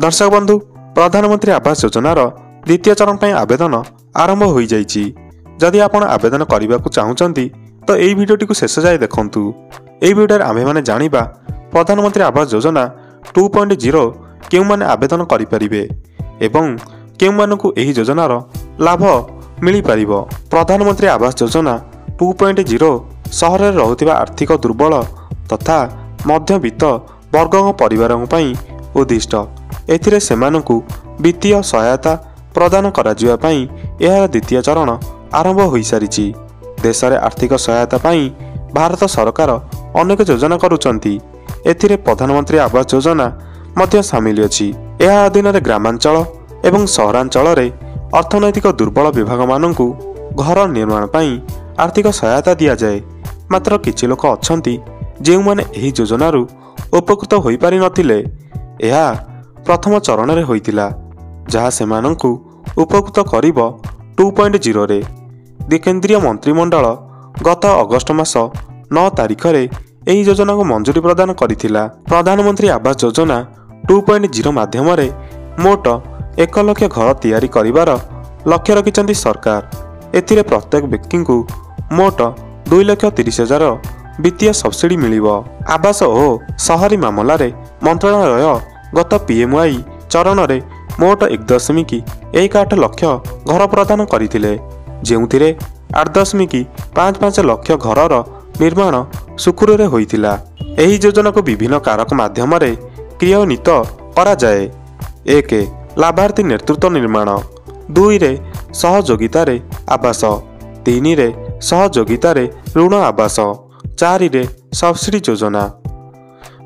दर्शक बंधु प्रधानमंत्री आवास योजनार द्वितीय चरण पर आवेदन आरंभ हो जाइए। जदि आपण आवेदन करने को चाहते तो यही भिडियोटी को शेष जाए देखूँ। यही भिडियो आमे माने जानिबा प्रधानमंत्री आवास योजना 2.0 केउ माने आवेदन करिपारिबे एवं केउ मानकु एही योजनार लाभ मिली पारिबो। प्रधानमंत्री आवास योजना 2.0 सहर में रहुथिबा आर्थिक दुर्बल तथा मध्यवित्त वर्गों परिवारों पई उद्दिष्ट। एथिरे सेमानकु वित्तीय सहायता प्रदान कराजिबा पई एहार द्वितीय चरण आरंभ हो सारिछि। देश में आर्थिक सहायता पई भारत सरकार अनेक योजना करुचंती। एथिरे प्रधानमंत्री आवास योजना मध्य सामिल अछि। एहा अधीन ग्रामांचल एवं सहरांचल रे अर्थनैतिक दुर्बल विभाग मानकु घर निर्माण पई आर्थिक सहायता दिया जाए। मात्र किछि लोक अछंती जे माने एही योजनारु उपकृत होई पारि नथिले। एहा प्रथम चरण रे होइतिला जहा सेमानंकु उपकृत करिबो 2.0 रे। केंद्रीय मंत्रिमंडल गत अगस्त मास 9 तारिख रे एही योजना को मंजूरी प्रदान करिथिला। प्रधानमंत्री आवास योजना 2.0 माध्यम रे मोट 1 लाख घर तैयारी करिवार लक्ष्य रखिचंती सरकार। एथिरे प्रत्येक व्यक्ति को मोट 2,30,000 वित्तीय सब्सिडी मिलिबो। आवास और शहरी मामला रे मंत्रालय गत PMI चरण रे मोट 1.18 लाख घर प्रदान करथिले, जेउथिरे 8.55 लाख घरर निर्माण सुकुरू रे होइथिला। एही योजना को विभिन्न कारक माध्यम रे क्रियान्वित करा जाए। 1 लाभार्थी नेतृत्व निर्माण, 2 रे सहयोगिता रे आवास, 3 रे सहयोगिता रे ऋण आवास, 4 रे सब्सिडी योजना।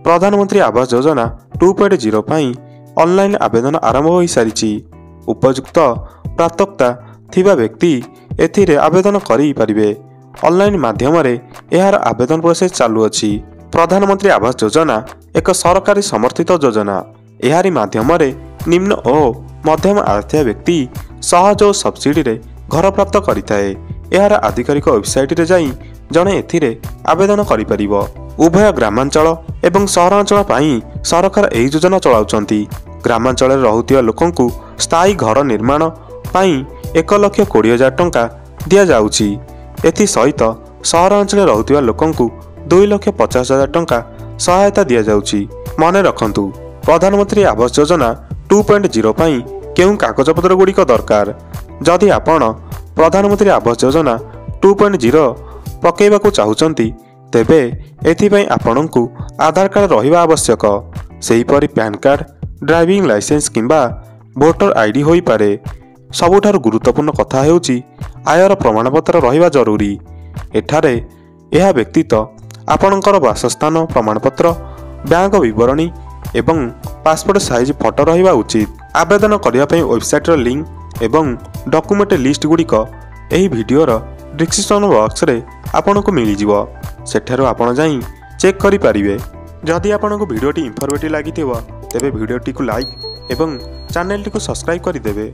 प्रधानमंत्री आवास योजना 2.0 पई ऑनलाइन आवेदन आरंभ हो सारिछि। उपयुक्त प्राप्तकर्ता थिबा व्यक्ति एथिरे आवेदन करि परिबे। ऑनलाइन माध्यम रे एहार आवेदन प्रोसेस चालू अछि। प्रधानमंत्री आवास योजना एक सरकारी समर्थित योजना। एहारी माध्यम रे निम्न और मध्यम आर्थिक व्यक्ति सहज और सब्सिडी रे घर प्राप्त करिथाए। एहार आधिकारिक वेबसाइट रे जाई जणे एथिरे आवेदन करि परिबो। उभय ग्रामांचल एवं सहरांचल पई सरकार एही योजना चलाउचंती। ग्रामांचल रे रहुतिया लोकंकु स्थायी घर निर्माण पई 1,20,000 टंका दिया जाउची। एथि सहित सहरांचल रहुतिया लोकंकु 2,50,000 टंका सहायता दिया जाउची। मने रखंतु प्रधानमंत्री आवास योजना 2.0 पई केउ कागजपत्र गुड़िक दरकार। जदि आपण प्रधानमंत्री आवास योजना 2.0 पकेइबाकू चाहुचंती तेबे एथिपई आपणकु आधार कार्ड रहिबा आवश्यक। सेहीपरि पैन कार्ड, ड्राइविंग लाइसेंस किंबा वोटर आईडी होई पारे। सबुठारु गुरुत्वपूर्ण कथा हेउची आयर प्रमाणपत्र रहिबा जरूरी। एठारे यह व्यक्तित्व आपणकर वासस्थान प्रमाणपत्र, बैंक विवरणी एवं पासपोर्ट साइज फोटो रहिबा उचित। आवेदन करिया पई वेबसाइट रो लिंक एवं डॉक्यूमेंट लिस्ट गुड़िक एही वीडियोर डिस्क्रिप्शन बॉक्स रे आपनको मिली जिवो। सेठारो आपण जाई चेक करि पारिबे। जदि आपनको वीडियोटी इन्फॉर्मेटिव लागिथिबो तेबे वीडियोटी को लाइक एवं चैनल टी को सब्सक्राइब करि देबे।